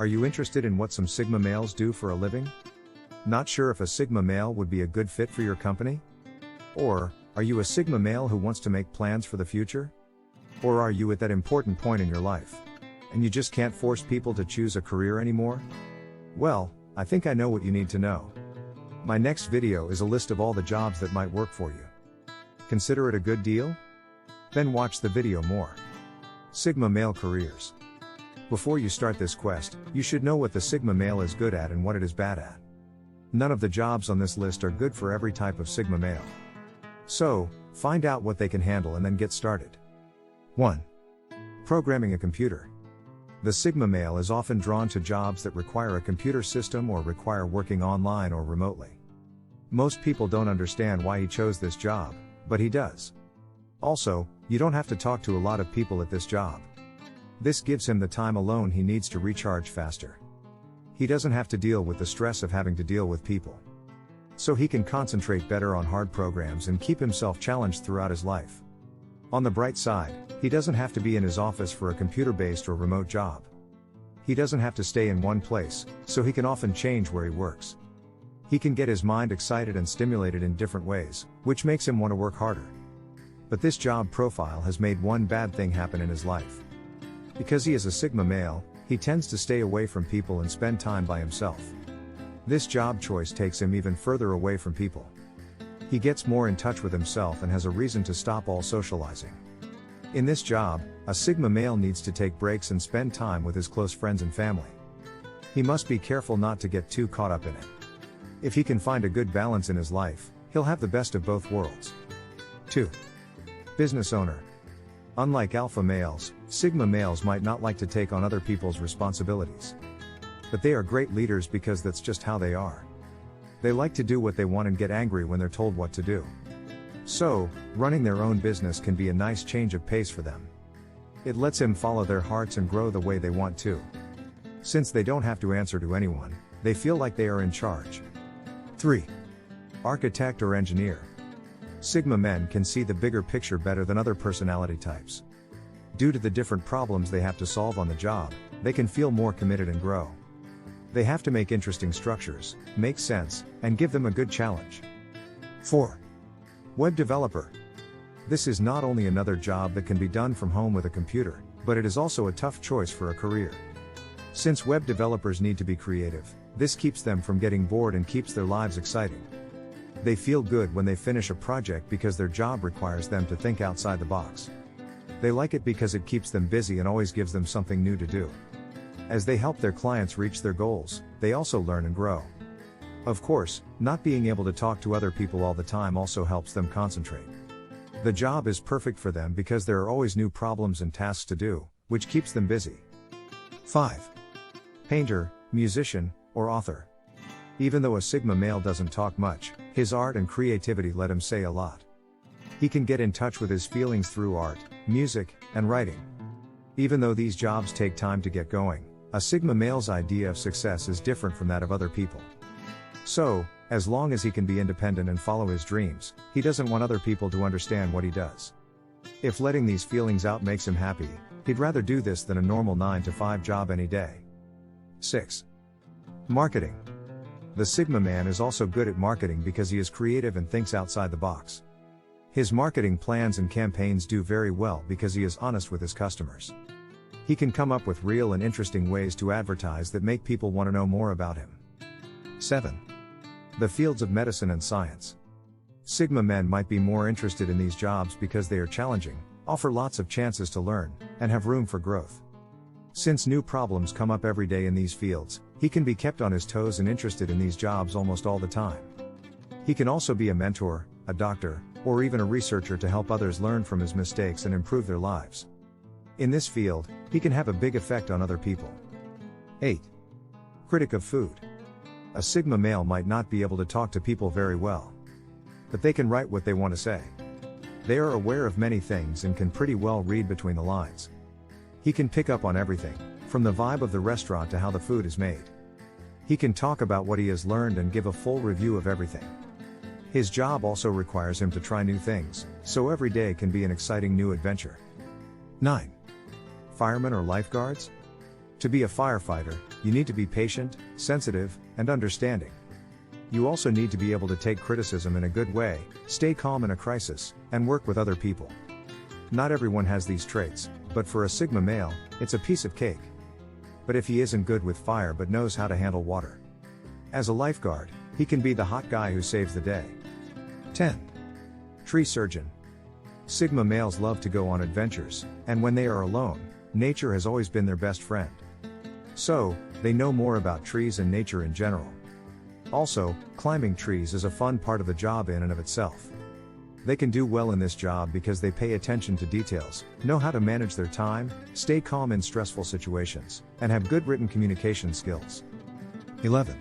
Are you interested in what some Sigma males do for a living? Not sure if a Sigma male would be a good fit for your company? Or, are you a Sigma male who wants to make plans for the future? Or are you at that important point in your life, and you just can't force people to choose a career anymore? Well, I think I know what you need to know. My next video is a list of all the jobs that might work for you. Consider it a good deal? Then watch the video more. Sigma male careers. Before you start this quest, you should know what the Sigma male is good at and what it is bad at. None of the jobs on this list are good for every type of Sigma male. So, find out what they can handle and then get started. 1. Programming a computer. The Sigma male is often drawn to jobs that require a computer system or require working online or remotely. Most people don't understand why he chose this job, but he does. Also, you don't have to talk to a lot of people at this job. This gives him the time alone he needs to recharge faster. He doesn't have to deal with the stress of having to deal with people. So he can concentrate better on hard programs and keep himself challenged throughout his life. On the bright side, he doesn't have to be in his office for a computer-based or remote job. He doesn't have to stay in one place, so he can often change where he works. He can get his mind excited and stimulated in different ways, which makes him want to work harder. But this job profile has made one bad thing happen in his life. Because he is a Sigma male, he tends to stay away from people and spend time by himself. This job choice takes him even further away from people. He gets more in touch with himself and has a reason to stop all socializing. In this job, a Sigma male needs to take breaks and spend time with his close friends and family. He must be careful not to get too caught up in it. If he can find a good balance in his life, he'll have the best of both worlds. 2. Business owner. Unlike alpha males, Sigma males might not like to take on other people's responsibilities. But they are great leaders because that's just how they are. They like to do what they want and get angry when they're told what to do. So, running their own business can be a nice change of pace for them. It lets them follow their hearts and grow the way they want to. Since they don't have to answer to anyone, they feel like they are in charge. 3. Architect or engineer. Sigma men can see the bigger picture better than other personality types. Due to the different problems they have to solve on the job, they can feel more committed and grow. They have to make interesting structures, make sense, and give them a good challenge. 4. Web developer. This is not only another job that can be done from home with a computer, but it is also a tough choice for a career. Since web developers need to be creative, this keeps them from getting bored and keeps their lives exciting. They feel good when they finish a project because their job requires them to think outside the box. They like it because it keeps them busy and always gives them something new to do. As they help their clients reach their goals, they also learn and grow. Of course, not being able to talk to other people all the time also helps them concentrate. The job is perfect for them because there are always new problems and tasks to do, which keeps them busy. 5. Painter, musician, or author. Even though a Sigma male doesn't talk much, his art and creativity let him say a lot. He can get in touch with his feelings through art, music, and writing. Even though these jobs take time to get going, a Sigma male's idea of success is different from that of other people. So, as long as he can be independent and follow his dreams, he doesn't want other people to understand what he does. If letting these feelings out makes him happy, he'd rather do this than a normal 9-to-5 job any day. 6. Marketing. The Sigma man is also good at marketing because he is creative and thinks outside the box. His marketing plans and campaigns do very well because he is honest with his customers. He can come up with real and interesting ways to advertise that make people want to know more about him. 7. The fields of medicine and science. Sigma men might be more interested in these jobs because they are challenging, offer lots of chances to learn, and have room for growth. Since new problems come up every day in these fields, he can be kept on his toes and interested in these jobs almost all the time. He can also be a mentor, a doctor, or even a researcher to help others learn from his mistakes and improve their lives. In this field, he can have a big effect on other people. 8. Critic of food. A Sigma male might not be able to talk to people very well, but they can write what they want to say. They are aware of many things and can pretty well read between the lines. He can pick up on everything, from the vibe of the restaurant to how the food is made. He can talk about what he has learned and give a full review of everything. His job also requires him to try new things, so every day can be an exciting new adventure. 9. Firemen or lifeguards? To be a firefighter, you need to be patient, sensitive, and understanding. You also need to be able to take criticism in a good way, stay calm in a crisis, and work with other people. Not everyone has these traits, but for a Sigma male, it's a piece of cake. But if he isn't good with fire but knows how to handle water. As a lifeguard, he can be the hot guy who saves the day. 10. Tree surgeon. Sigma males love to go on adventures, and when they are alone, nature has always been their best friend. So, they know more about trees and nature in general. Also, climbing trees is a fun part of the job in and of itself. They can do well in this job because they pay attention to details, know how to manage their time, stay calm in stressful situations, and have good written communication skills. 11.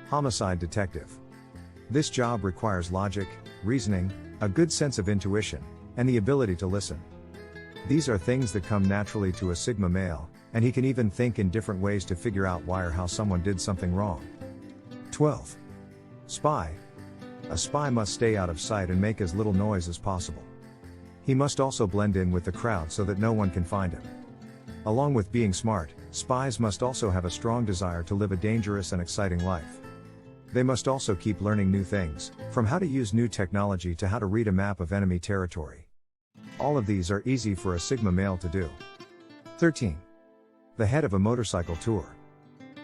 Homicide detective. This job requires logic, reasoning, a good sense of intuition, and the ability to listen. These are things that come naturally to a Sigma male, and he can even think in different ways to figure out why or how someone did something wrong. 12. Spy. A spy must stay out of sight and make as little noise as possible. He must also blend in with the crowd so that no one can find him. Along with being smart, spies must also have a strong desire to live a dangerous and exciting life. They must also keep learning new things, from how to use new technology to how to read a map of enemy territory. All of these are easy for a Sigma male to do. 13. The head of a motorcycle tour.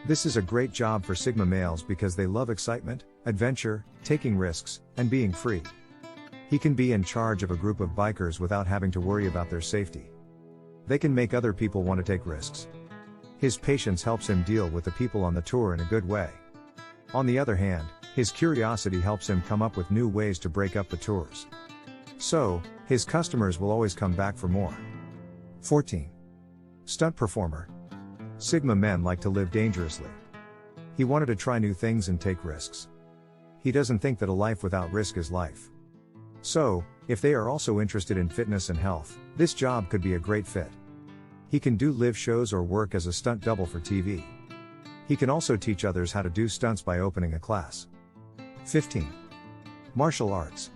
This is a great job for Sigma males because they love excitement, adventure, taking risks, and being free. He can be in charge of a group of bikers without having to worry about their safety. They can make other people want to take risks. His patience helps him deal with the people on the tour in a good way. On the other hand, his curiosity helps him come up with new ways to break up the tours. So, his customers will always come back for more. 14. Stunt performer. Sigma men like to live dangerously. He wanted to try new things and take risks. He doesn't think that a life without risk is life. So, if they are also interested in fitness and health, this job could be a great fit. He can do live shows or work as a stunt double for TV. He can also teach others how to do stunts by opening a class. 15. Martial arts.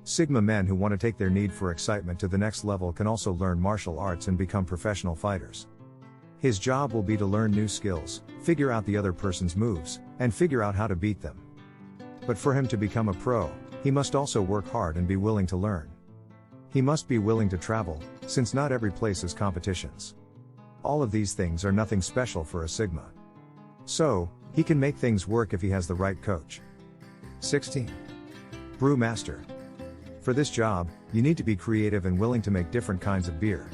Sigma men who want to take their need for excitement to the next level can also learn martial arts and become professional fighters. His job will be to learn new skills, figure out the other person's moves, and figure out how to beat them. But for him to become a pro, he must also work hard and be willing to learn. He must be willing to travel, since not every place is competitions. All of these things are nothing special for a Sigma. So, he can make things work if he has the right coach. 16. Brewmaster. For this job, you need to be creative and willing to make different kinds of beer.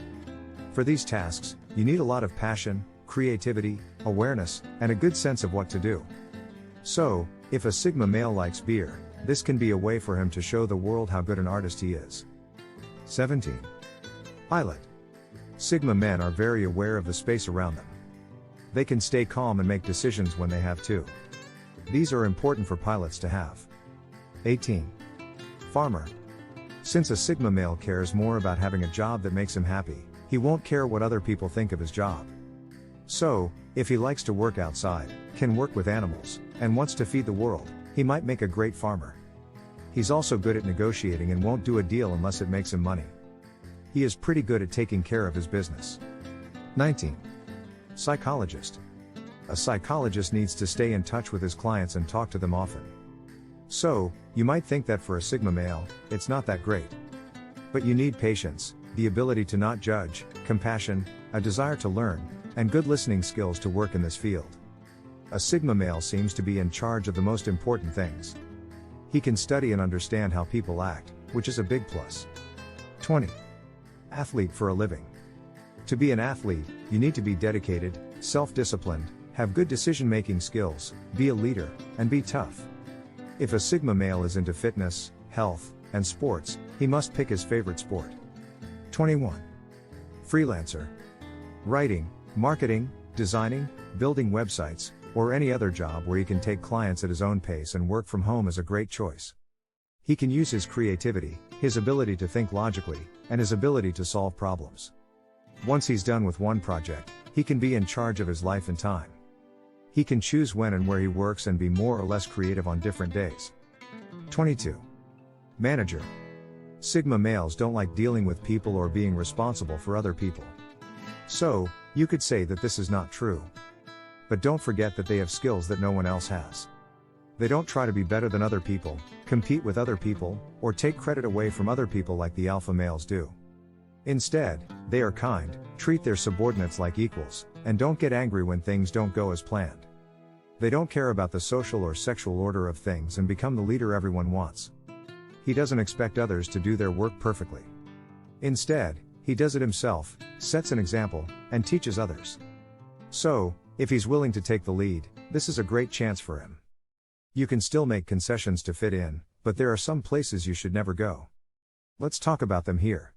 For these tasks, you need a lot of passion, creativity, awareness, and a good sense of what to do. So, if a Sigma male likes beer, this can be a way for him to show the world how good an artist he is. 17. Pilot. Sigma men are very aware of the space around them. They can stay calm and make decisions when they have to. These are important for pilots to have. 18. Farmer. Since a Sigma male cares more about having a job that makes him happy, he won't care what other people think of his job. So, if he likes to work outside, can work with animals, and wants to feed the world, he might make a great farmer. He's also good at negotiating and won't do a deal unless it makes him money. He is pretty good at taking care of his business. 19. Psychologist. A psychologist needs to stay in touch with his clients and talk to them often. So, you might think that for a Sigma male, it's not that great. But you need patience, the ability to not judge, compassion, a desire to learn, and good listening skills to work in this field. A Sigma male seems to be in charge of the most important things. He can study and understand how people act, which is a big plus. 20. Athlete for a living. To be an athlete, you need to be dedicated, self-disciplined, have good decision-making skills, be a leader, and be tough. If a Sigma male is into fitness, health, and sports, he must pick his favorite sport. 21. Freelancer. Writing, marketing, designing, building websites, or any other job where he can take clients at his own pace and work from home is a great choice. He can use his creativity, his ability to think logically, and his ability to solve problems. Once he's done with one project, he can be in charge of his life and time. He can choose when and where he works and be more or less creative on different days. 22. Manager. Sigma males don't like dealing with people or being responsible for other people. So, you could say that this is not true. but don't forget that they have skills that no one else has. They don't try to be better than other people, compete with other people, or take credit away from other people like the alpha males do. Instead, they are kind, treat their subordinates like equals, and don't get angry when things don't go as planned. They don't care about the social or sexual order of things and become the leader everyone wants. He doesn't expect others to do their work perfectly. Instead, he does it himself, sets an example, and teaches others. So, if he's willing to take the lead, this is a great chance for him. You can still make concessions to fit in, but there are some places you should never go. Let's talk about them here.